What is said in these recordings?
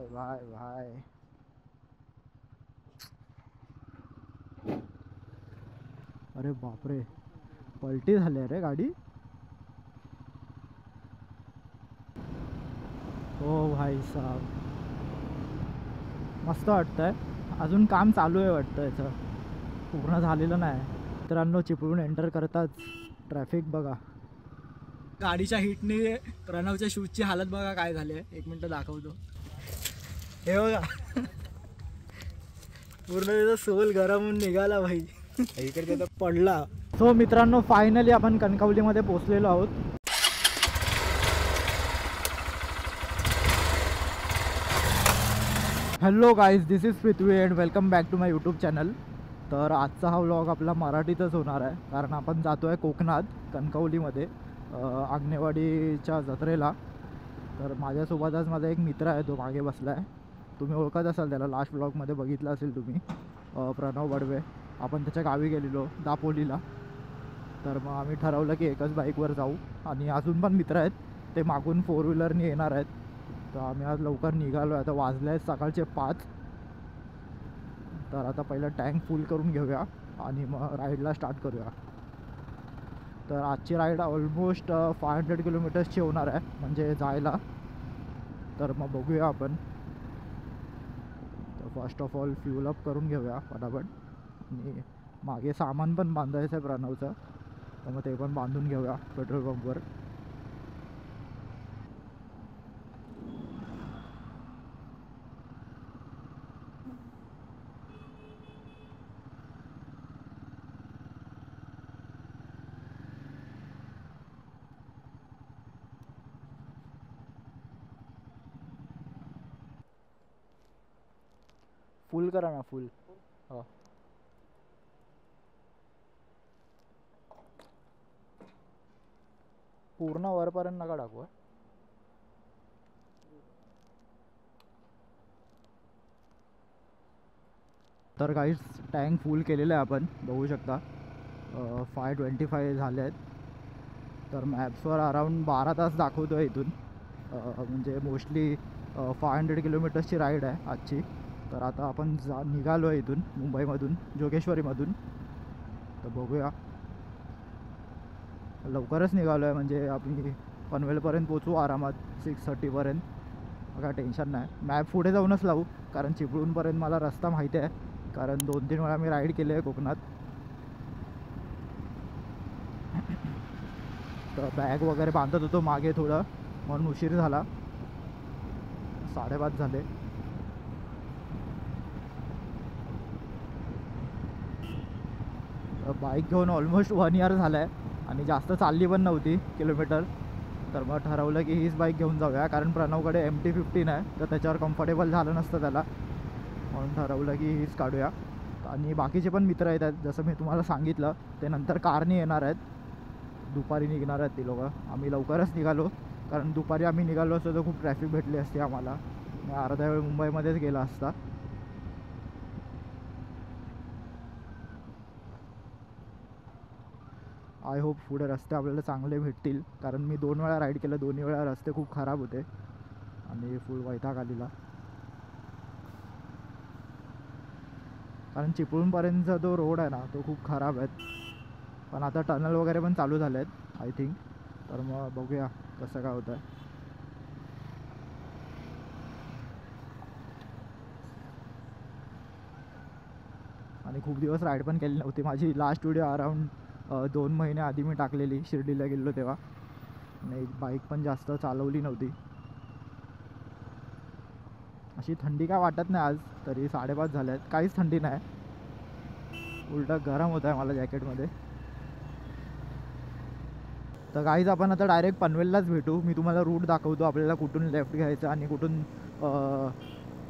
भाई भाई भाई अरे बापरे, पलटी झाली रे गाडी. हो भाई साहब, मस्त वाटतंय. अजून काम चालू आहे वाटतं, याचं पूर्ण झालेलं नाही. मित्रांनो, चिपळूण एंटर करताच ट्रॅफिक बघा. गाडीच्या हिटने प्रणवच्या शूजची हालत बघा काय झाली आहे. एक मिनटं दाखवतो. हे बघा, पूर्ण त्याचा सोल गरम होऊन निघाला भाई. इकडे तर पडला. सो मित्रांनो, फायनली आपण कणकवलीमध्ये पोहोचलेलो आहोत. Hello guys, this is Prithvi and welcome back to my YouTube channel. तर आजचा हा व्लॉग आपला मराठीतच होणार आहे, कारण आपण जातो आहे कोकणात, कणकवलीमध्ये आग्नेवाडीच्या जत्रेला. तर माझ्यासोबत आज माझा एक मित्र आहे, तो मागे बसला आहे. तुम्ही ओळखत असाल त्याला, लास्ट व्लॉगमध्ये बघितलं असेल तुम्ही, प्रणव बडवे. आपण त्याच्या गावी गेलेलो दापोलीला. तर मग आम्ही ठरवलं की एकच बाईकवर जाऊ, आणि अजून पण मित्र आहेत, ते मागून 4 व्हीलरनी येणार आहेत. तर आम्ही आज लवकर निघालो आहे. आता वाजले आहेत सकाळचे 5. तर आता पहिलं टँक फुल करून घेऊया आणि मग राईडला स्टार्ट करूया. तर आजची राईड ऑलमोस्ट 500 किलोमीटर्सची होणार आहे, म्हणजे जायला. तर मग बघूया आपण. तर first of all fuel up करून घेऊया फटाफट, आणि मागे सामान पण बांधायचं आहे प्रणवचं, तर मग ते पण बांधून घेऊया पेट्रोल पंपवर. फुल करा ना, फुल. हो, पूर्ण वरपर्यंत नका टाकू. तर काहीच टँक फुल केलेलं आहे आपण, बघू शकता. 525 झाले आहेत. तर मॅप्सवर अराऊंड 12 तास दाखवतो आहे इथून. म्हणजे मोस्टली 500 किलोमीटर्सची राईड आहे आजची. तर आता आपण निघालो आहे इथून मुंबईमधून, जोगेश्वरीमधून. तर बघूया, लवकरच निघालो आहे, म्हणजे आपण पनवेलपर्यंत पोचू आरामात 6:30पर्यंत. काय टेन्शन नाही. मॅप पुढे जाऊनच लावू, कारण चिपळूणपर्यंत मला रस्ता माहिती आहे, कारण 2-3 वेळा मी राईड केली आहे कोकणात. तर बॅग वगैरे बांधत होतो मागे थोडं, म्हणून उशीर झाला. 5:30 झाले. बाईक घेऊन ऑलमोस्ट 1 इयर झाला आहे, आणि जास्त चालली पण नव्हती किलोमीटर. तर मग ठरवलं की हीच बाईक घेऊन जाऊया, कारण प्रणवकडे MT-15 आहे, तर त्याच्यावर कम्फर्टेबल झालं नसतं त्याला, म्हणून ठरवलं की हीच काढूया. आणि बाकीचे पण मित्र आहेत, जसं मी तुम्हाला सांगितलं, ते नंतर कारने येणार आहेत. दुपारी निघणार आहेत ती लोकं. आम्ही लवकरच निघालो, कारण दुपारी आम्ही निघालो असतो तर खूप ट्रॅफिक भेटली असती आम्हाला. मी अर्धा वेळ मुंबईमध्येच गेला असता. आय होप पुढे रस्ते आपल्याला चांगले भेटतील, कारण मी 2 वेळा राईड केलं, 2 वेळा रस्ते खूप खराब होते आणि फुल वैताग आलेला. कारण चिपळूणपर्यंतचा जो रोड आहे ना, तो खूप खराब आहे. पण आता टनल वगैरे पण चालू झाले आहेत आय थिंक. तर मग बघूया कसं काय होतं आहे. आणि खूप दिवस राईड पण केली नव्हती. माझी लास्ट व्हिडिओ अराऊंड 2 महिने आधी मी टाकलेली, शिर्डीला गेलो तेव्हा. आणि बाईक पण जास्त चालवली नव्हती. अशी थंडी काय वाटत नाही आज, तरी 5:30 झाले आहेत, काहीच थंडी नाही, उलटं गरम होतं आहे मला जॅकेटमध्ये. तर काहीच आपण आता डायरेक्ट पनवेललाच भेटू. मी तुम्हाला रूट दाखवतो आपल्याला, कुठून लेफ्ट घ्यायचं आणि कुठून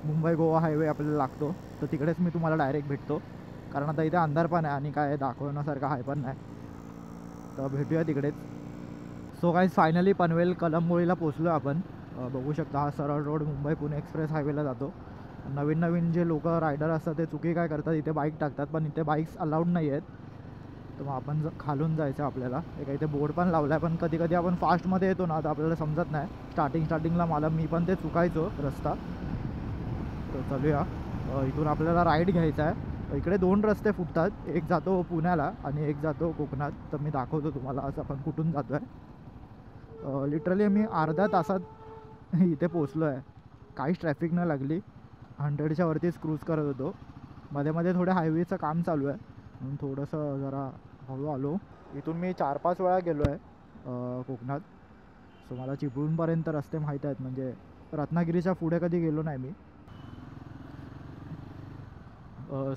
मुंबई गोवा हायवे आपल्याला लागतो. तर तिकडेच मी तुम्हाला डायरेक्ट भेटतो, कारण आता इथे अंधार पण आहे आणि काय दाखवण्यासारखं आहे पण नाही. तर भेटूया तिकडेच. सो काहीच फायनली पनवेल कलंबोळीला पोचलो आपण. बघू शकता, हा सरळ रोड मुंबई पुणे एक्सप्रेस हायवेला जातो. नवीन जे लोक रायडर असतात ते चुकी काय करतात, इथे बाईक टाकतात, पण इथे बाईक्स अलाउड नाही आहेत. तर मग आपण खालून जायचं आपल्याला. एक इथे बोर्ड पण लावला आहे, पण कधी कधी आपण फास्टमध्ये येतो ना, तर आपल्याला समजत नाही. स्टार्टिंगला मी पण ते चुकायचो रस्ता. तर चालूया. इथून आपल्याला राईट घ्यायचा आहे. इकडे 2 रस्ते फुटतात, एक जातो पुण्याला आणि एक जातो कोकणात. तर मी दाखवतो तुम्हाला आज आपण कुठून जातो आहे. लिटरली मी अर्ध्या तासात इथे पोचलो आहे. काहीच ट्रॅफिक नाही लागली. 100च्या वरतीच क्रूज करत होतो. मध्ये मध्ये थोडं हायवेचं काम चालू आहे म्हणून थोडंसं जरा हळू आलो. इथून मी 4-5 वेळा गेलो आहे कोकणात. सो मला चिपळूणपर्यंत रस्ते माहीत आहेत. म्हणजे रत्नागिरीच्या पुढे कधी गेलो नाही मी.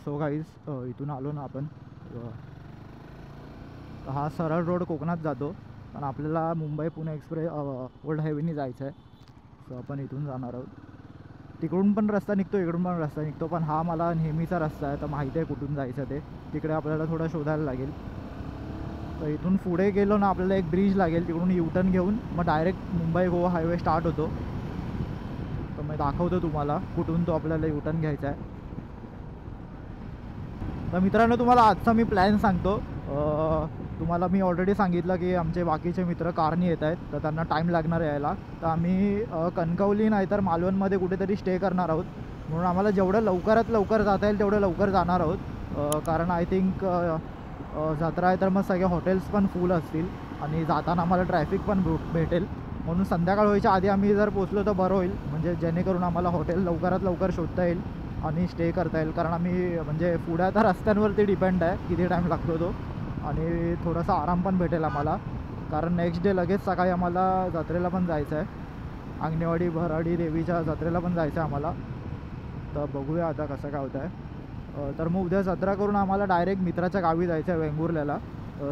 सो गाईज इथून आलो ना आपण. हा सरळ रोड कोकणात जातो पण आपल्याला मुंबई पुणे एक्सप्रेस ओल्ड हायवेनी जायचं आहे. सो आपण इथून जाणार आहोत. तिकडून पण रस्ता निघतो, इकडून पण रस्ता निघतो, पण हा मला नेहमीचा रस्ता आहे तर माहिती आहे कुठून जायचं ते. तिकडे आपल्याला थोडं शोधायला लागेल. तर इथून पुढे गेलो ना आपल्याला एक ब्रिज लागेल, तिकडून युटर्न घेऊन मग direct Mumbai Goa highway start होतो. तर मी दाखवतो तुम्हाला कुठून तो आपल्याला युटर्न घ्यायचा आहे. तर मित्रांनो तुम्हाला आजचा मी प्लॅन सांगतो. तुम्हाला मी ऑलरेडी सांगितलं की आमचे बाकीचे मित्र कारनी येत आहेत तर त्यांना टाईम लागणार यायला. तर आम्ही कणकवली नाहीतर मालवणमध्ये कुठेतरी स्टे करणार आहोत. म्हणून आम्हाला जेवढं लवकरात लवकर जाता येईल तेवढं लवकर जाणार आहोत. कारण आय थिंक जत्रा आहे तर मग सगळे हॉटेल्स पण फुल असतील आणि जाताना आम्हाला ट्रॅफिक पण भेटेल. म्हणून संध्याकाळ व्हायच्या आधी आम्ही जर पोचलो तर बरं होईल. म्हणजे जेणेकरून आम्हाला हॉटेल लवकरात लवकर शोधता येईल आणि स्टे करता येईल. कारण आम्ही म्हणजे पुढे आता रस्त्यांवरती डिपेंड आहे किती टाईम लागतो तो. आणि थोडासा आराम पण भेटेल आम्हाला. कारण नेक्स्ट डे लगेच सकाळी आम्हाला जत्रेला पण जायचं आहे. आंगणेवाडी भराडी देवीच्या जत्रेला पण जायचं आहे आम्हाला. तर बघूया आता कसं काय होतं आहे. तर मग उद्या जत्रा करून आम्हाला डायरेक्ट मित्राच्या गावी जायचं आहे वेंगुर्ल्याला.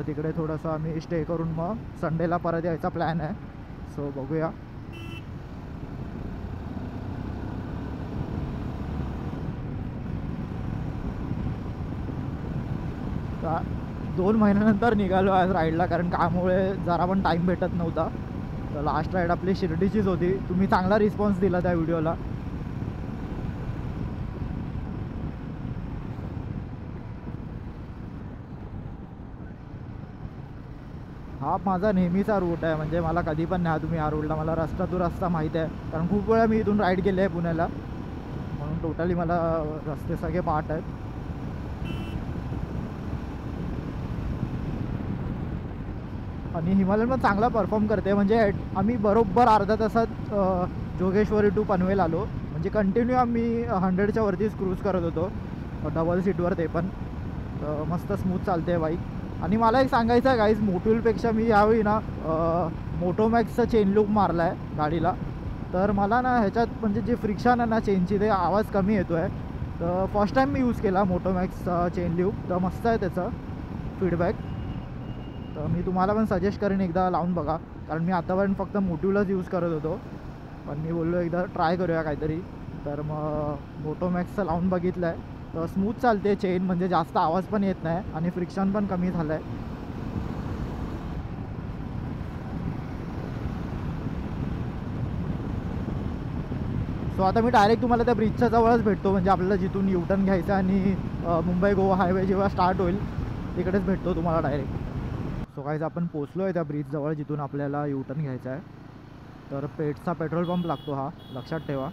तिकडे थोडंसं आम्ही स्टे करून मग संडेला परत यायचा प्लॅन आहे. सो बघूया. तर 2 महिन्यानंतर निघालो आज राईडला कारण कामामुळे जरा पण टाईम भेटत नव्हता. तर लास्ट राईड आपली शिर्डीचीच होती. तुम्ही चांगला रिस्पॉन्स दिला त्या व्हिडिओला. हा माझा नेहमीचा रूट आहे. म्हणजे मला कधी पण न्या तुम्ही ह्या रूटला. मला रस्ता तो रस्ता माहीत आहे कारण खूप वेळा मी इथून राईड केली आहे पुण्याला. म्हणून टोटली मला रस्ते सगळे पाठ आहेत. आणि हिमालयन पण चांगला परफॉर्म करते. म्हणजे आम्ही बरोबर अर्ध्या तासात जोगेश्वरी टू पनवेल आलो. म्हणजे कंटिन्यू आम्ही 100च्या वरतीच क्रूज करत होतो डबल सीटवर. ते पण मस्त स्मूथ चालते बाईक. आणि मला एक सांगायचं आहे गाईज, मोटोलपेक्षा मी यावेळी ना मोटोमॅक्सचा चेन लूप मारला आहे गाडीला. तर मला ना ह्याच्यात म्हणजे जे फ्रिक्शन आहे ना चेनची ते आवाज कमी येतो आहे. तर फर्स्ट टाईम मी यूज केला मोटोमॅक्सचा चेन लूप. तर मस्त आहे त्याचं फीडबॅक. तर मी तुम्हाला पण सजेस्ट करेन एकदा लावून बघा. कारण मी आतापर्यंत फक्त मोटिवलाच यूज करत होतो पण मी बोललो एकदा ट्राय करूया काहीतरी. तर मग मोटोमॅक्सचं लावून बघितलं आहे. तर स्मूथ चालते चेन. म्हणजे जास्त आवाज पण येत नाही आणि फ्रिक्शन पण कमी झालं आहे. सो आता मी डायरेक्ट तुम्हाला त्या ब्रिजच्या जवळच भेटतो. म्हणजे आपल्याला जिथून युटर्न घ्यायचं आणि मुंबई गोवा हायवे जेव्हा स्टार्ट होईल तिकडेच भेटतो तुम्हाला डायरेक्ट. सो काहीच आपण पोचलो आहे त्या ब्रिजजवळ जिथून आपल्याला युटर्न घ्यायचा आहे. तर पेठचा पेट्रोल पंप लागतो हा, लक्षात ठेवा.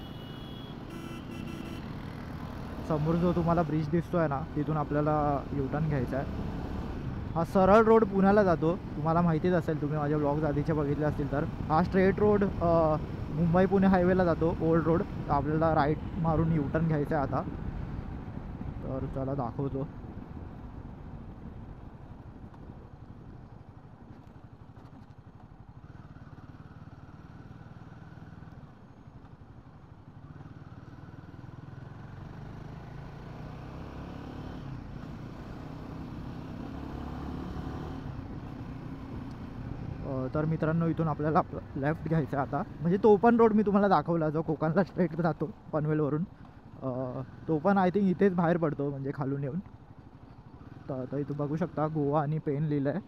समोर जो तुम्हाला ब्रिज दिसतो आहे ना तिथून आपल्याला युटर्न घ्यायचा आहे. हा सरळ रोड पुण्याला जातो. तुम्हाला माहितीच असेल, तुम्ही माझे ब्लॉग्स आधीचे बघितले असतील तर. हा स्ट्रेट रोड मुंबई पुणे हायवेला जातो, ओल्ड रोड. तर आपल्याला राईट मारून युटर्न घ्यायचं आहे आता. तर चला दाखवतो. तर मित्रांनो इथून आपल्याला लेफ्ट घ्यायचा आहे आता. म्हणजे तो पण रोड मी तुम्हाला दाखवला जो कोकणला स्ट्रेट जातो पनवेलवरून. तो पण आय थिंक इथेच बाहेर पडतो म्हणजे खालून येऊन. तर आता इथं बघू शकता गोवा आणि पेन लिहिलं आहे.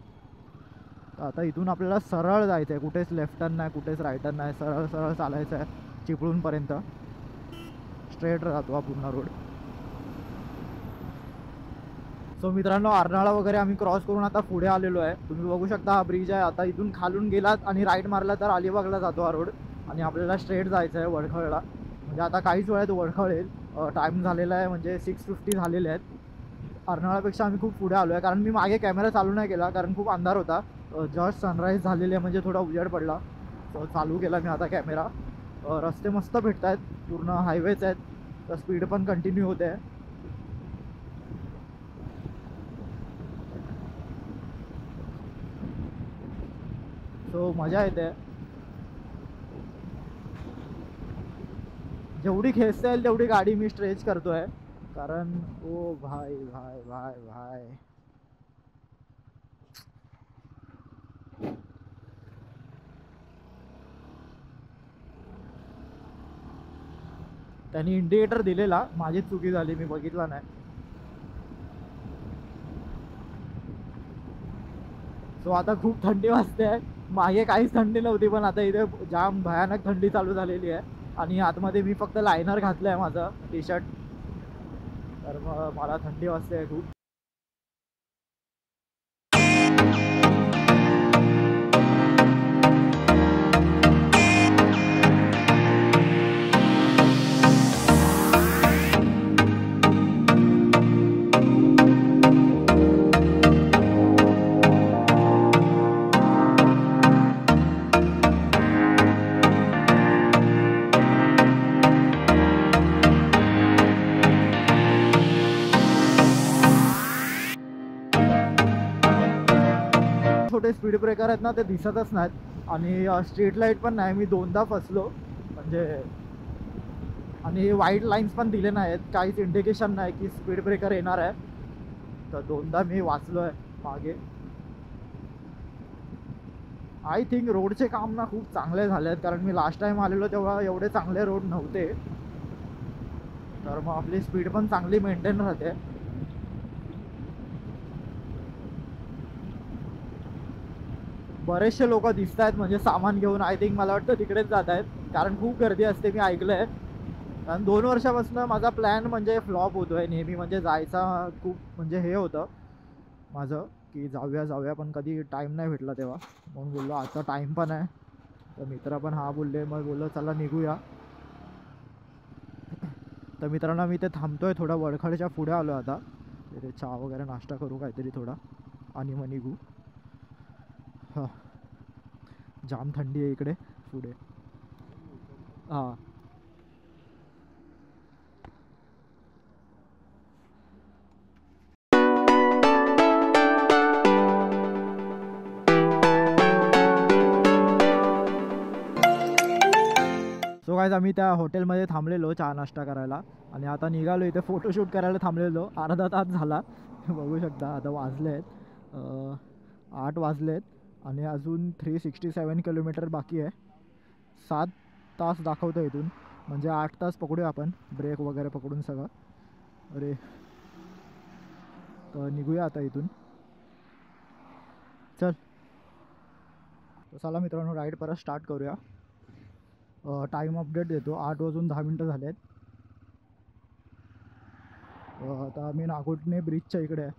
तर आता इथून आपल्याला सरळ जायचं आहे. कुठेच लेफ्ट टर्न नाही, कुठेच राईट टर्न नाही. सरळ सरळ चालायचं आहे चिपळूणपर्यंत. स्ट्रेट राहतो हा पूर्ण रोड. सो मित्रांनो अर्नाळा वगैरे आम्ही क्रॉस करून आता पुढे आलेलो आहे. तुम्ही बघू शकता हा ब्रिज आहे. आता इथून खालून गेलात आणि राईट मारला तर अलिबागला जातो हा रोड. आणि आपल्याला स्ट्रेट जायचं आहे वडखळला. म्हणजे आता काहीच वेळात वळखळेल. टाईम झालेला आहे म्हणजे 6:50 झालेले आहेत. अर्नाळापेक्षा आम्ही खूप पुढे आलो आहे, कारण मी मागे कॅमेरा चालू नाही केला कारण खूप अंधार होता. जस्ट सनराईज झालेली आहे म्हणजे थोडा उजेड पडला, तर चालू केला मी आता कॅमेरा. रस्ते मस्त भेटत आहेत, पूर्ण हायवेच आहेत, तर स्पीड पण कंटिन्यू होते आहे. सो मजा येते. जेवढी खेचता येईल तेवढी गाडी मी स्ट्रेच करतो आहे, कारण ओ भाई भाई भाई भाई त्यांनी इंडिकेटर दिलेला, माझीच चुकी झाली, मी बघितला नाही. सो आता खूप थंडी वाजते आहे. मागे काहीच थंडी नव्हती, पण आता इथे जाम भयानक थंडी चालू झालेली आहे. आणि आतमध्ये मी फक्त लायनर घातलं आहे माझं टी शर्ट, तर मग मला थंडी वाजते आहे खूप. छोटे स्पीड ब्रेकर आहेत ना, ते दिसतच नाहीत. आणि स्ट्रीट लाईट पण नाही, मी दोनदा फसलो म्हणजे. आणि वाईट लाईन्स पण दिले नाहीत, काहीच इंडिकेशन नाही की स्पीड ब्रेकर येणार आहे, तर दोनदा मी वाचलो आहे मागे. आय थिंक रोडचे काम ना खूप चांगले झाले आहेत, कारण मी लास्ट टाइम आलेलो तेव्हा एवढे चांगले रोड नव्हते, तर मग आपली स्पीड पण चांगली मेंटेन राहते. बरेचसे लोक दिसत आहेत म्हणजे सामान घेऊन, आय थिंक मला वाटतं तिकडेच जात आहेत, कारण खूप गर्दी असते, मी ऐकलं आहे. कारण 2 वर्षापासून माझा प्लॅन म्हणजे फ्लॉप होतो आहे नेहमी, म्हणजे जायचा खूप म्हणजे हे होतं माझं की जाऊया जाऊया, पण कधी टाईम नाही भेटला तेव्हा. म्हणून बोललो आता टाईम पण आहे, तर मित्र पण हा बोलले, मग बोललो चला निघूया. तर मित्रांनो मी ते थांबतोय थोडा, वडखडच्या पुढे आलो आता. तिथे चहा वगैरे नाश्ता करू काहीतरी थोडा, आणि मग निघू. हां, जाम थंडी आहे इकडे पुढे. हां, सो गाईज आम्ही त्या हॉटेलमध्ये थांबलेलो चहा नाश्ता करायला, आणि आता निघालो इथे फोटोशूट करायला थांबलेलो. अर्धा तास झाला बघू शकता. आता वाजले आहेत 8 वाजले आहेत, आणि अजून 367 किलोमीटर बाकी आहे. 7 तास दाखवतं इथून, म्हणजे 8 तास पकडूया आपण, ब्रेक वगैरे पकडून सगळं. अरे, तर निघूया आता इथून, चल. तर चला मित्रांनो, राईड परत स्टार्ट करूया. टाईम अपडेट देतो, 8:10 झाले आहेत. आता आम्ही नागोठणे ब्रिजच्या इकडे आहे,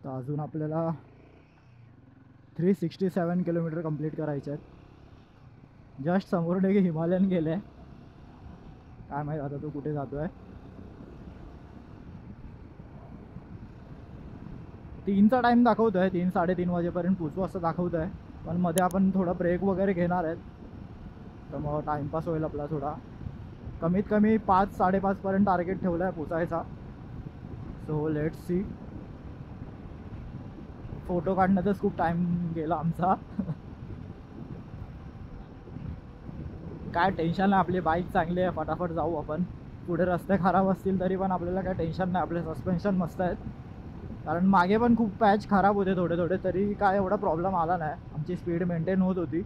तर अजून आपल्याला 367 किलोमीटर कंप्लीट करायचे आहेत. जस्ट समोरून एक हिमालयन गेले, काय माहीत आता तो कुठे जातो आहे. 3चा टाईम दाखवतो आहे, 3-3:30 वाजेपर्यंत पोचू असं दाखवतं आहे, पण मध्ये आपण थोडा ब्रेक वगैरे घेणार आहेत, तर मग टाईमपास होईल आपला थोडा. कमीत कमी 5-5:30पर्यंत टार्गेट ठेवला आहे पोचायचा. So let's see. फोटो काढण्यातच खूप टाईम गेला आमचा काय टेन्शन नाही, आपली बाईक चांगली आहे, फटाफट जाऊ आपण. पुढे रस्ते खराब असतील तरी पण आपल्याला काय टेन्शन नाही, आपले सस्पेन्शन मस्त आहेत. कारण मागे पण खूप पॅच खराब होते थोडे थोडे, तरी काय एवढा प्रॉब्लेम आला नाही, आमची स्पीड मेंटेन होत होती.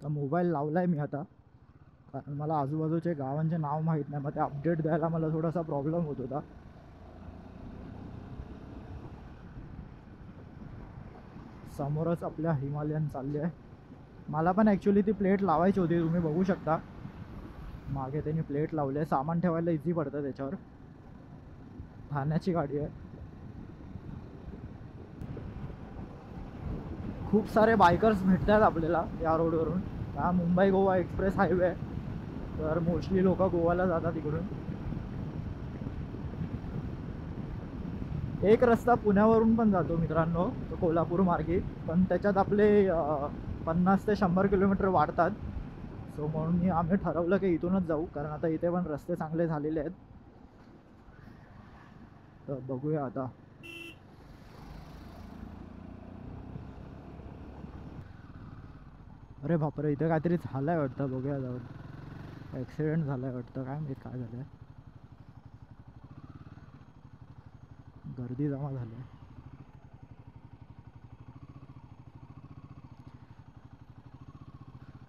तर मोबाईल लावला आहे मी आता, कारण मला आजूबाजूचे गावांचे नाव माहीत नाही, मग ते अपडेट द्यायला मला थोडासा प्रॉब्लेम होत होता. समोरच आपल्या हिमालयन चालली आहे. मला पण ॲक्च्युली ती प्लेट लावायची होती, तुम्ही बघू शकता मागे त्यांनी प्लेट लावली आहे, सामान ठेवायला इझी पडतं त्याच्यावर. ठाण्याची गाडी आहे, खूप सारे बायकर्स भेटतात आपल्याला या रोडवरून. हा मुंबई गोवा एक्सप्रेस हायवे आहे, तर मोस्टली लोक गोवाला जातात इकडून. एक रस्ता पुण्यावरून पण जातो मित्रांनो, तो कोल्हापूर मार्गे, पण त्याच्यात आपले 50 ते 100 किलोमीटर वाढतात. सो म्हणून आम्ही ठरवलं की इथूनच जाऊ, कारण आता इथे पण रस्ते चांगले झालेले आहेत. तर बघूया आता. अरे बापरे, इथे काहीतरी झालंय वाटतं, बघूया जाऊन. ॲक्सिडेंट झालाय वाटतं, काय माहित काय झालंय. गर्दी जमा झाली.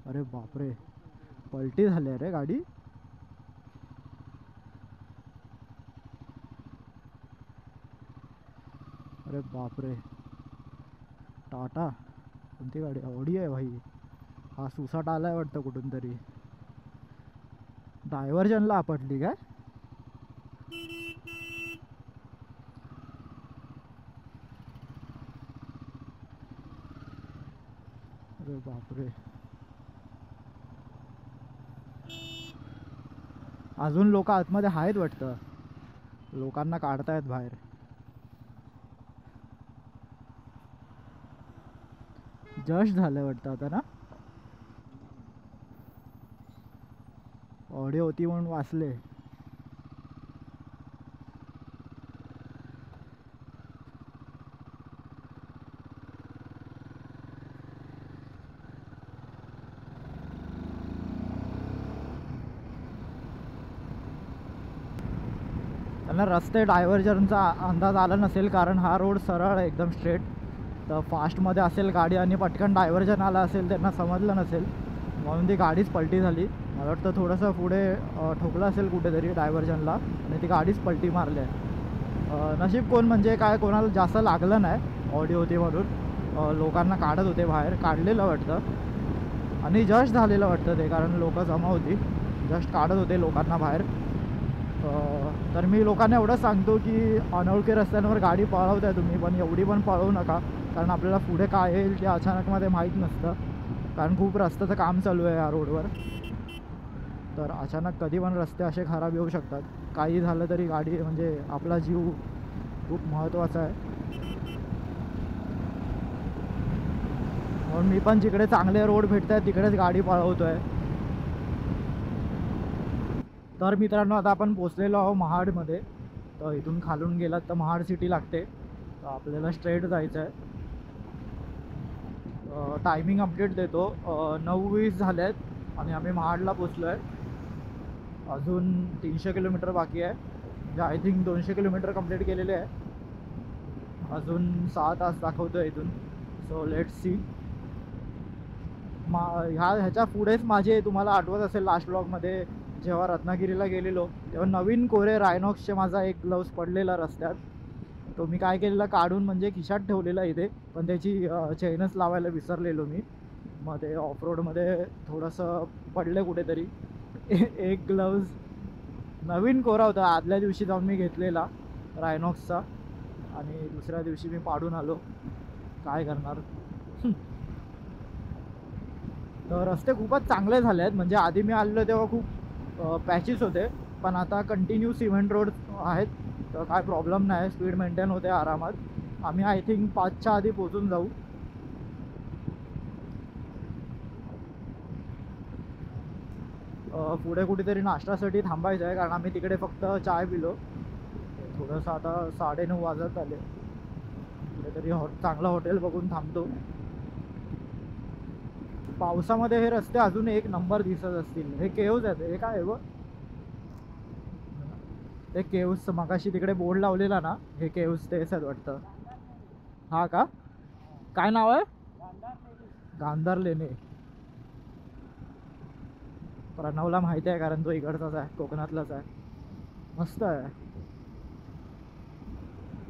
अरे बापरे, पलटी झाली अरे गाडी. अरे बापरे, टाटा कोणती गाडी, ऑडी आहे भाई. हा सुसाट आलाय वाटतं कुठून तरी. डायव्हर्जनला आपटली काय. अरे बापरे, अजून लोक आतमध्ये आहेत वाटतं, लोकांना काढतायत बाहेर. जस्ट झालं वाटतं आता ना. ऑडिओ होती म्हणून वाचले. त्यांना रस्ते डायव्हर्जनचा अंदाज आला नसेल, कारण हा रोड सरळ आहे एकदम स्ट्रेट. तर फास्टमध्ये असेल गाडी आणि पटकन डायव्हर्जन आला असेल, त्यांना समजलं नसेल, म्हणून ती गाडीच पलटी झाली. मला वाटतं थोडंसं पुढे ठोकलं असेल कुठेतरी डायव्हर्जनला, आणि ती गाडीच पलटी मारली आहे. नशीब कोण म्हणजे काय, कोणाला जास्त लागलं नाही. ऑडिओ होती म्हणून लोकांना काढत होते बाहेर, काढलेलं वाटतं आणि जस्ट झालेलं वाटतं ते, कारण लोक जमा होती, जस्ट काढत होते लोकांना बाहेर. तर मी लोकांना एवढं सांगतो की अनोळखी रस्त्यांवर गाडी पळवताय तुम्ही, पण एवढी पण पळवू नका, कारण आपल्याला पुढे काय येईल ते अचानकमध्ये माहीत नसतं. कारण खूप रस्त्याचं काम चालू आहे या रोडवर, तर अचानक कधी पण रस्ते असे खराब येऊ शकतात. काही झालं तरी गाडी म्हणजे आपला जीव खूप महत्त्वाचा आहे. म्हणून मी पण जिकडे चांगले रोड भेटत आहेत तिकडेच गाडी पळवतो आहे. तर मित्रांनो, आता आपण पोचलेलो आहोत महाडमध्ये. तर इथून खालून गेलात तर महाड सिटी लागते, तर आपल्याला स्ट्रेट जायचं आहे. टायमिंग अपडेट देतो, 9:20 झाले आहेत आणि आम्ही महाडला पोचलो आहे. अजून 300 किलोमीटर बाकी आहे, म्हणजे आय थिंक 200 किलोमीटर कंप्लीट केलेले आहे. अजून 6 तास दाखवतो आहे इथून. So let's C. ह्याच्या पुढेच माझे, तुम्हाला आठवत असेल लास्ट ब्लॉगमध्ये जेव्हा रत्नागिरीला गेलेलो तेव्हा नवीन कोरे रायनॉक्सचे माझा एक ग्लव्स पडलेला रस्त्यात. तो मी काय केलेला, काढून म्हणजे खिशात ठेवलेला इथे, पण त्याची चेनच लावायला विसरलेलो मी. मग ते ऑफरोडमध्ये थोडंसं पडलं कुठेतरी. एक ग्लव्ज नवीन कोरा होता, आदल्या दिवशी जाऊन मी घेतलेला रायनॉक्सचा, आणि दुसऱ्या दिवशी मी पाडून आलो. काय करणार. तर रस्ते खूपच चांगले झाले आहेत, म्हणजे आधी मी आलेलो तेव्हा खूप पॅचेस होते, पण आता कंटिन्यू सिमेंट रोड आहेत, तर काय प्रॉब्लेम नाही, स्पीड मेंटेन होते आरामात. आम्ही आय थिंक 5च्या आधी पोचून जाऊ. पुढे कुठेतरी नाश्त्यासाठी थांबायचं आहे, कारण आम्ही तिकडे फक्त चाय पिलो. थोडंसं आता 9:30 वाजत आले, कुठेतरी चांगलं हॉटेल बघून थांबतो. पावसामध्ये हे रस्ते अजून एक नंबर दिसत असतील. हे केव्ज आहेत, हे काय आहे व ते केव्ज, मगाशी तिकडे बोर्ड लावलेला ना, हे केव्ज तेच आहेत वाटतं. हा का, काय नाव आहे. गांधार लेणे. प्रणवला माहिती आहे, कारण तो इकडचाच आहे, कोकणातलाच आहे. मस्त आहे.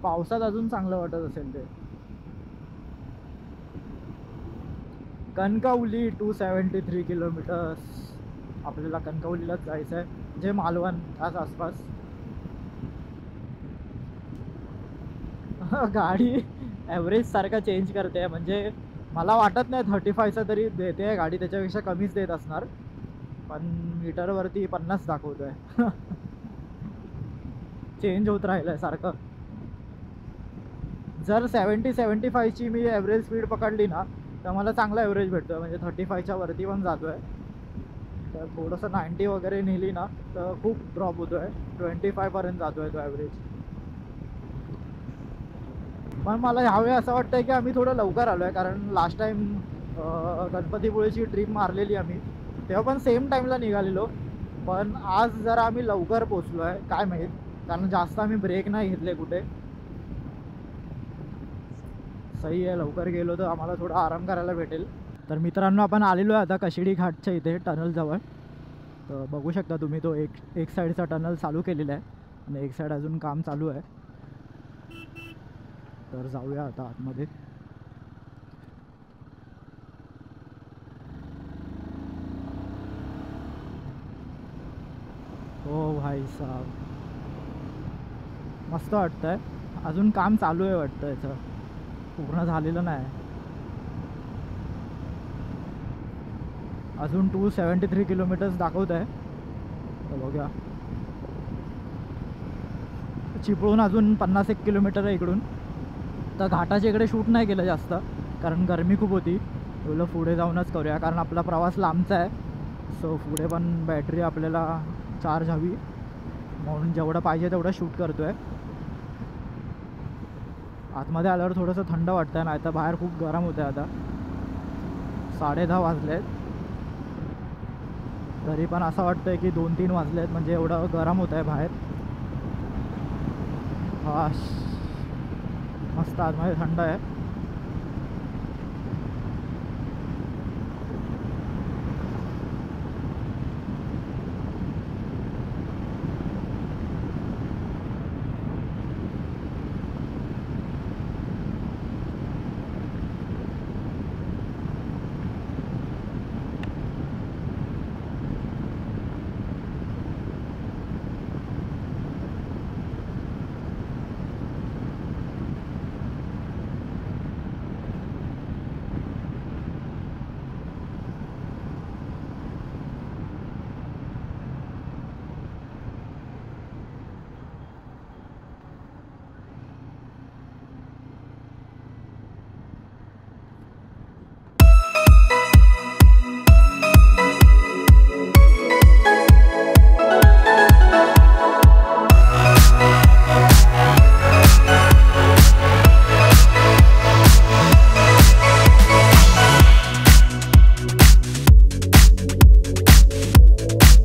पावसात अजून चांगलं वाटत असेल ते. कणकवली 273 किलोमीटर्स. आपल्याला कणकवलीलाच जायचं आहे, म्हणजे मालवण त्याच आसपास. गाडी ॲव्हरेज सारखा चेंज करते, म्हणजे मला वाटत नाही 35चा तरी देते गाडी, त्याच्यापेक्षा कमीच देत असणार, पण मीटरवरती 50 दाखवतो आहे. चेंज होत राहिलं आहे सारखं. जर 70-75ची मी ॲव्हरेज स्पीड पकडली ना तर मला चांगला ॲव्हरेज भेटतो आहे, म्हणजे 35च्या वरती पण जातो आहे. तर थोडंसं 90 वगैरे नेली ना तर खूप ड्रॉप होतो आहे, 25पर्यंत जातो आहे तो ॲव्हरेज. पण मला ह्यावेळी असं वाटतं आहे की आम्ही थोडं लवकर आलो आहे, कारण लास्ट टाईम गणपतीपुळेची ट्रिप मारलेली आम्ही, तेव्हा पण सेम टाईमला निघालेलो, पण आज जरा आम्ही लवकर पोचलो आहे, काय माहीत, कारण जास्त आम्ही ब्रेक नाही घेतले कुठे. सही आहे, लवकर गेलो तर आम्हाला थोडा आराम करायला भेटेल. तर मित्रांनो आपण आलेलो आहे आता कशिडी घाटच्या इथे टनलजवळ. तर बघू शकता तुम्ही, तो एक साईडचा टनल चालू केलेला आहे आणि एक साईड अजून काम चालू आहे. तर जाऊया आता आतमध्ये. हो भाई साहब, मस्त वाटतंय. अजून काम चालू आहे वाटतं, याचं पूर्ण झालेलं नाही अजून. 273 किलोमीटर्स दाखवत आहे. तर बघूया, चिपळूण अजून 51 किलोमीटर आहे इकडून. तर घाटाच्या इकडे शूट नाही केलं जास्त, कारण गरमी खूप होती. बोललं पुढे जाऊनच करूया, कारण आपला प्रवास लांबचा आहे. सो पुढे पण बॅटरी आपल्याला चार्ज हवी, म्हणून जेवढं पाहिजे तेवढं शूट करतो आहे. आतमध्ये आल्यावर थोडंसं थंड वाटतं आहे, नाही तर बाहेर खूप गरम होतं आहे. आता 10:30 वाजले आहेत, तरी पण असं वाटतं आहे की 2-3 वाजले आहेत, म्हणजे एवढं गरम होतं आहे बाहेर. हा मस्त आतमध्ये थंड आहे.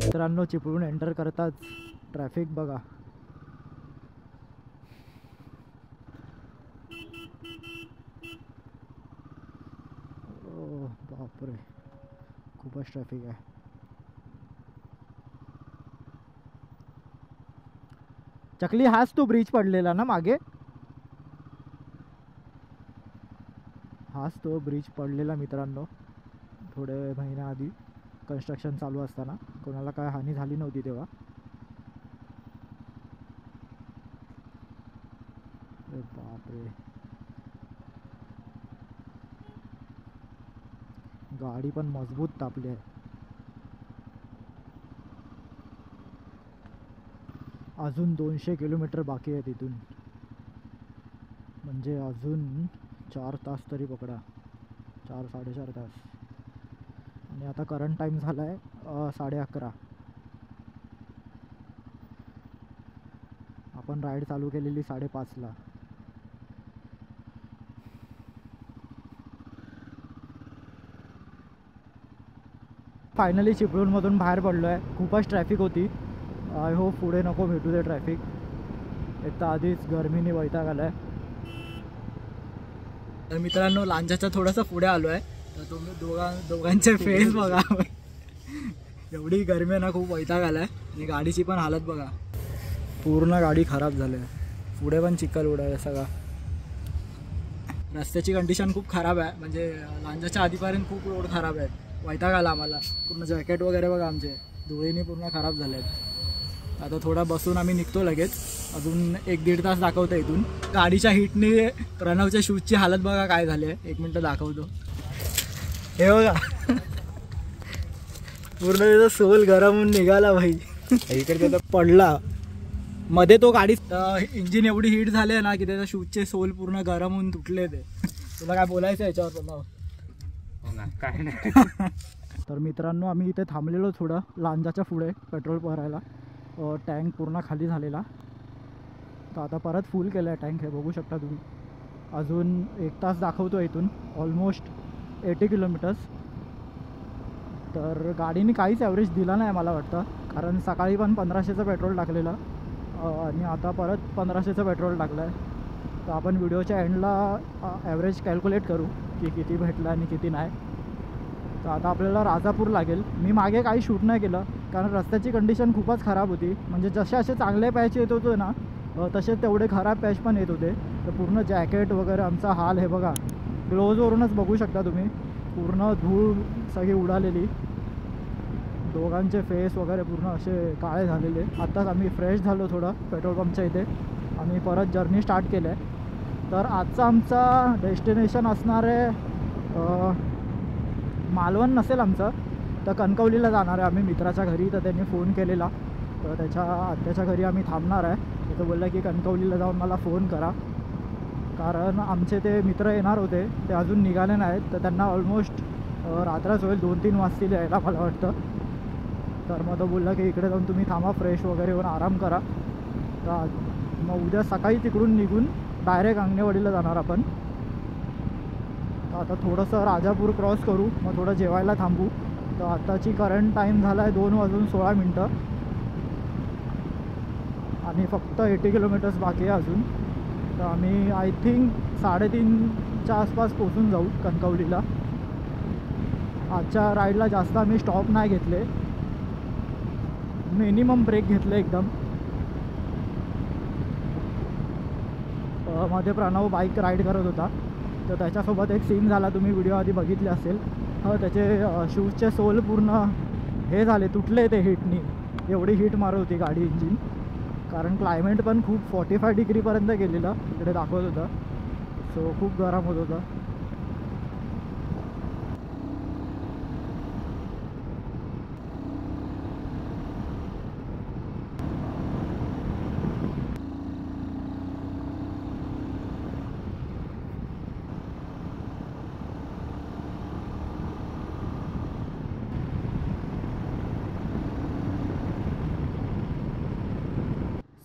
मित्रांनो, चिपळूण एंटर करताच ट्रॅफिक बघा. ओ बापरे, खूपच ट्रॅफिक आहे. चकली, हाच तो ब्रिज पडलेला ना मागे? हाच तो ब्रिज पडलेला मित्रांनो, थोडे महिन्याआधी कन्स्ट्रक्शन चालू असताना. कोणाला काय हानी झाली नव्हती तेव्हा. अरे बापरे, गाडी पण मजबूत तापली आहे. अजून 200 किलोमीटर बाकी आहे तिथून, म्हणजे अजून 4 तास तरी पकडा, 4-4.5 तास. आणि आता करंट टाईम झाला आहे 11:30. आपण राईड चालू केलेली 5:30ला. फायनली चिपळूणमधून बाहेर पडलो आहे. खूपच ट्रॅफिक होती. आय होप पुढे नको भेटू दे ट्रॅफिक. एक तर आधीच गरमीने वैताग आला आहे. तर मित्रांनो, लांजाच्या थोडंसं पुढे आलो आहे. तर तुम्ही दोघांचे फेस बघा. एवढी गरमी आहे ना, खूप वैताग आला आहे. आणि गाडीची पण हालत बघा, पूर्ण गाडी खराब झाली आहे. पुढे पण चिखल उडाला सगळा. रस्त्याची कंडिशन खूप खराब आहे, म्हणजे लांजाच्या आधीपर्यंत खूप रोड खराब आहेत. वैताग आला आम्हाला. पूर्ण जॅकेट वगैरे बघा आमचे धुळीने पूर्ण खराब झाले आहेत. आता थोडा बसून आम्ही निघतो लगेच. अजून 1-1.5 तास दाखवतं इथून. गाडीच्या हीटने प्रणवच्या शूजची हालत बघा काय झाली आहे. 1 मिनटं दाखवतो. हे बघा पूर्ण त्याचा सोल गरम होऊन निघाला भाई. इकडे त्याचा पडला मध्ये तो गाडी. इंजिन एवढी हीट झाली ना की त्याच्या शूजचे सोल पूर्ण गरम होऊन तुटले. ते तुला काय बोलायचं याच्यावर तुला? काय नाही. तर मित्रांनो आम्ही इथे थांबलेलो थोडं लांजाच्या पुढे पेट्रोल भरायला. टँक पूर्ण खाली झालेला. तर आता परत फुल केलं आहे टँक. हे बघू शकता तुम्ही. अजून 1 तास दाखवतो इथून. Almost 80 kilometres. तर गाडीने काहीच ॲव्हरेज दिला नाही मला वाटतं, कारण सकाळी पण 1500चं पेट्रोल टाकलेलं आणि आता परत 1500चं पेट्रोल टाकलं आहे. तर आपण व्हिडिओच्या एंडला ॲव्हरेज कॅल्क्युलेट करू की किती भेटलं आणि किती नाही. तर आता आपल्याला राजापूर लागेल. मी मागे काही शूट नाही केलं कारण रस्त्याची कंडिशन खूपच खराब होती. म्हणजे जसे असे चांगले पॅच येत होते ना तसे तेवढे खराब पॅच पण येत होते. तर पूर्ण जॅकेट वगैरे आमचा हाल. हे बघा ग्लोजवरूनच बघू शकता तुम्ही. पूर्ण धूळ सगळी उडालेली. दोघांचे फेस वगैरे पूर्ण असे काळे झालेले. आत्ताच आम्ही फ्रेश झालो थोडं पेट्रोल पंपच्या इथे आणि परत जर्नी स्टार्ट केलं आहे. तर आजचा आमचा डेस्टिनेशन असणार आहे मालवण नसेल आमचं, तर कणकवलीला जाणार आहे आम्ही मित्राच्या घरी. तर त्यांनी फोन केलेला, तर त्याच्या आत्याच्या घरी आम्ही थांबणार आहे. तर तो बोलला की कणकवलीला जाऊन मला फोन करा, कारण आमचे ते मित्र येणार होते ते अजून निघाले नाहीत. तर त्यांना ऑलमोस्ट रात्रच होईल, 2-3 वाजतील यायला मला वाटतं. तर मग तो बोलला की इकडे जाऊन तुम्ही थांबा, फ्रेश वगैरे होऊन आराम करा. तर मग उद्या सकाळी तिकडून निघून डायरेक्ट आंगणेवाडीला जाणार आपण. आता थोडंसं राजापूर क्रॉस करू, मग थोडं जेवायला थांबू. तर आत्ताची करंट टाईम झाला आहे 2:16 आणि फक्त 80 किलोमीटर्स बाकी आहे अजून. तर आम्ही आय थिंक 3:30च्या आसपास पोचून जाऊ कणकवलीला. आजच्या राईडला जास्त आम्ही स्टॉप नाही घेतले, मिनिमम ब्रेक घेतले एकदम. मध्ये प्रणव बाईक राईड करत होता, तर त्याच्यासोबत एक सीन झाला, तुम्ही व्हिडिओ आधी बघितले असेल. त्याचे शूजचे सोल पूर्ण हे झाले, तुटले ते हीटनी. एवढी हीट मारत होती गाडी इंजिन, कारण क्लायमेट पण खूप 45 डिग्रीपर्यंत गेलेलं इकडे दाखवत होतं. सो खूप गरम होत होतं.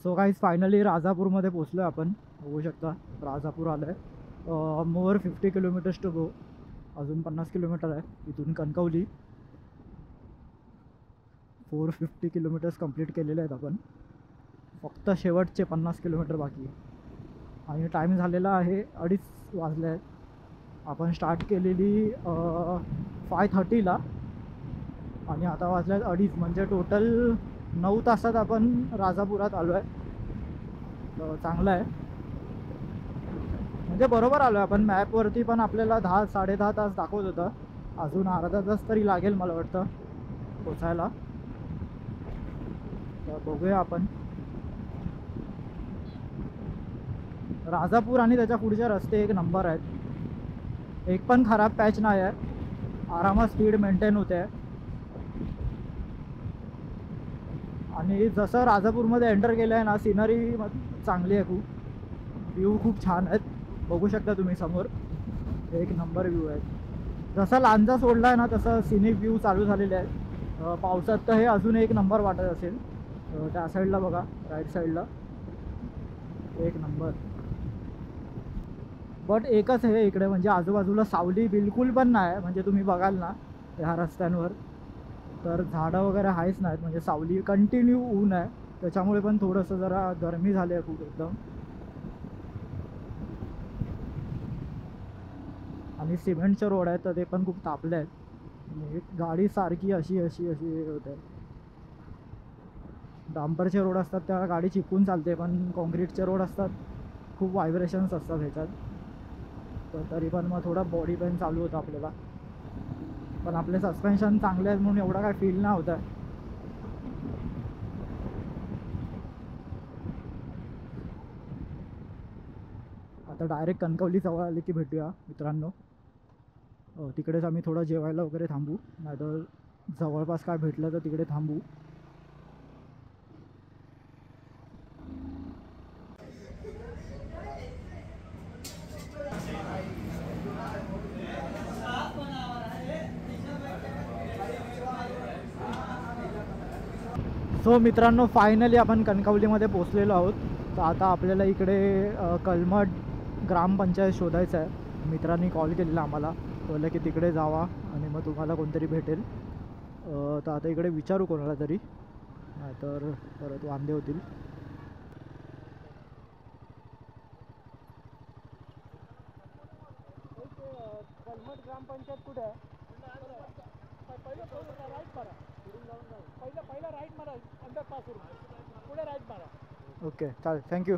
सो गाईज फायनली राजापूरमध्ये पोचलो आहे आपण. बघू शकता राजापूर आलं आहे. मोर 50 किलोमीटर्स टू गो. अजून 50 किलोमीटर आहे इथून कणकवली. 450 किलोमीटर्स कंप्लीट केलेले आहेत आपण. फक्त शेवटचे 50 किलोमीटर बाकी. आणि टाईम झालेला आहे 2:30 वाजले आहेत. आपण स्टार्ट केलेली 5:30ला आणि आता वाजले आहेत 2:30. म्हणजे टोटल 9 तासात आपण राजापुरात आलो आहे. चांगलं आहे, म्हणजे बरोबर आलो आहे आपण. मॅपवरती पण आपल्याला 10-10.5 तास दाखवत होतं. अजून अर्धा तास तरी लागेल मला वाटतं पोचायला. तर बघूया आपण. राजापूर आणि त्याच्या पुढचे रस्ते एक नंबर आहेत. एक पण खराब पॅच नाही आहे. आरामात स्पीड मेंटेन होते. आणि जसं राजापूरमध्ये एंटर केलं आहे ना, सिनरी चांगली आहे खूप. व्ह्यू खूप छान आहेत, बघू शकता तुम्ही समोर. एक नंबर व्ह्यू आहे. जसा लांजा सोडला आहे ना तसं सिनिक व्ह्यू चालू झालेले आहेत. पावसात तर हे अजून एक नंबर वाटत असेल. त्या साईडला बघा, राईट साईडला एक नंबर. बट एकच आहे इकडे, म्हणजे आजूबाजूला सावली बिलकुल पण नाही. म्हणजे तुम्ही बघाल ना ह्या रस्त्यांवर तर झाडं वगैरे आहेच नाहीत. म्हणजे सावली कंटिन्यू ऊन आहे, त्याच्यामुळे पण थोडंसं जरा गरमी झाली आहे खूप एकदम. आणि सिमेंटचे रोड आहेत तर ते पण खूप तापले आहेत. म्हणजे गाडी सारखी अशी अशी अशी होते. डांबरचे रोड असतात त्या गाडी चिपकून चालते, पण कॉन्क्रीटचे रोड असतात खूप व्हायब्रेशन्स असतात ह्याच्यात. तर तरी पण मग थोडा बॉडी पेन चालू होतं आपल्याला. पण आपले सस्पेन्शन चांगले आहेत म्हणून एवढा काय फील नाही होत आहे. आता डायरेक्ट कणकवली जवळ आली की भेटूया मित्रांनो. तिकडेच आम्ही थोडं जेवायला वगैरे थांबू, नाहीतर जवळपास काय भेटलं तर तिकडे थांबू. सो मित्रांनो, फायनली आपण कणकवलीमध्ये पोचलेलो आहोत. तर आता आपल्याला इकडे कलमठ ग्रामपंचायत शोधायचं आहे. मित्रांनी कॉल केलेला आम्हाला, बोललं की तिकडे जावा आणि मग तुम्हाला कोणतरी भेटेल. तर आता इकडे विचारू कोणाला तरी, नाहीतर परत वांदे होतील. कलमठ ग्रामपंचायत कुठे आहे? पहिला राईट मारा, अंदर पास पुढे राईट मारा. ओके चालेल, थँक्यू.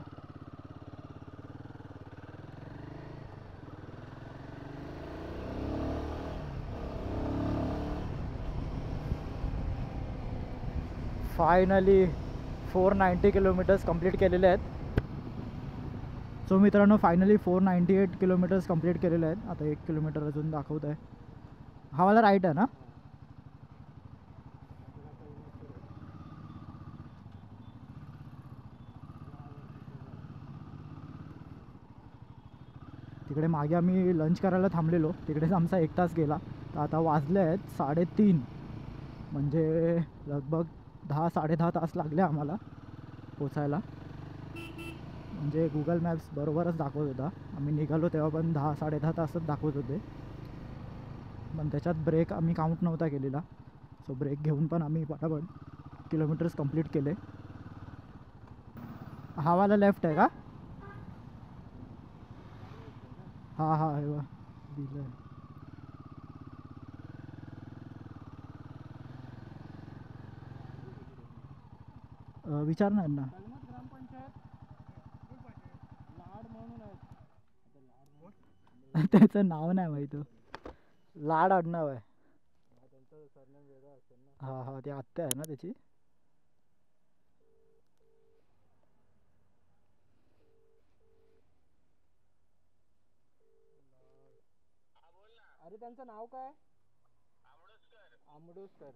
फायनली 490 किलोमीटर्स कंप्लीट केलेले आहेत. सो मित्रांनो, फायनली 498 किलोमीटर्स कंप्लीट केलेले आहेत. आता 1 किलोमीटर अजून दाखवत आहे. हा वाला राईट आहे ना? तिकडे मागे आम्ही लंच करायला थांबलेलो, तिकडेच आमचा 1 तास गेला. तर आता वाजले आहेत 3:30, म्हणजे लगभग 10-10.5 तास लागले आम्हाला पोचायला. म्हणजे गुगल मॅप्स बरोबरच दाखवत होता. आम्ही निघालो तेव्हा पण 10-10.5 तासच दाखवत होते, पण त्याच्यात ब्रेक आम्ही काउंट नव्हता केलेला. सो ब्रेक घेऊन पण आम्ही पटापट किलोमीटर्स कंप्लीट केले. हा वाला लेफ्ट आहे का? हां हां, हे बघ दिलं आहे. विचारणार ना. त्याचं नाव नाही माहीत. लाड आडनाव आहे. हां हां, ती आत्या आहे ना त्याची. अरे त्यांचं नाव काय? आमडोसकर.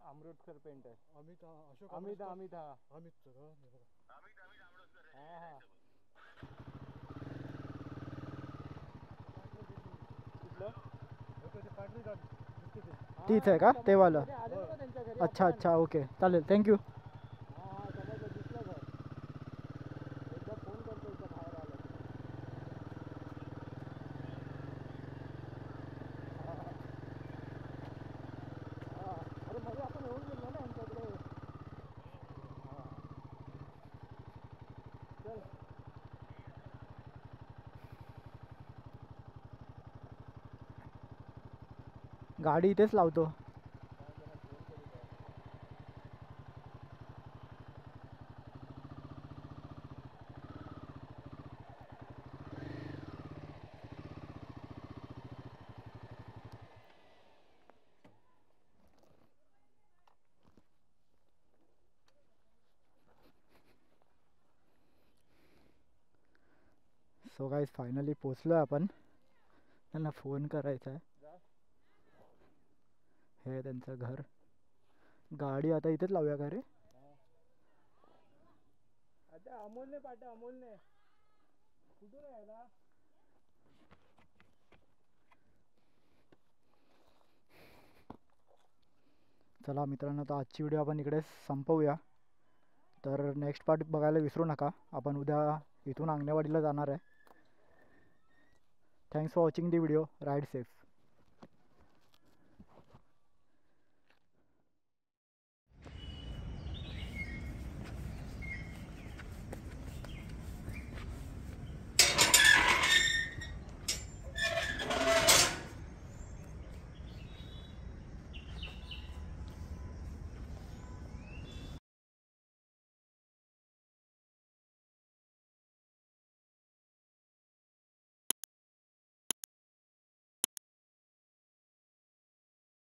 अमृतकर पेंटर. अमित हां. तीच आहे का ते वालं? अच्छा अच्छा, ओके चालेल, थँक्यू. गाडी इथेच लावतो. सो गाईज, फायनली पोचलो आहे आपण. त्यांना फोन करायचा आहे. हे त्यांचं घर. गाडी आता इथेच लावूया का रे? आता अमोलने अमोलने कुठून यायला? चला मित्रांनो, तर आजची व्हिडिओ आपण इकडे संपवूया. तर नेक्स्ट पार्ट बघायला विसरू नका. आपण उद्या इथून आंगणेवाडीला जाणार आहे. Thanks for watching the video. Ride safe.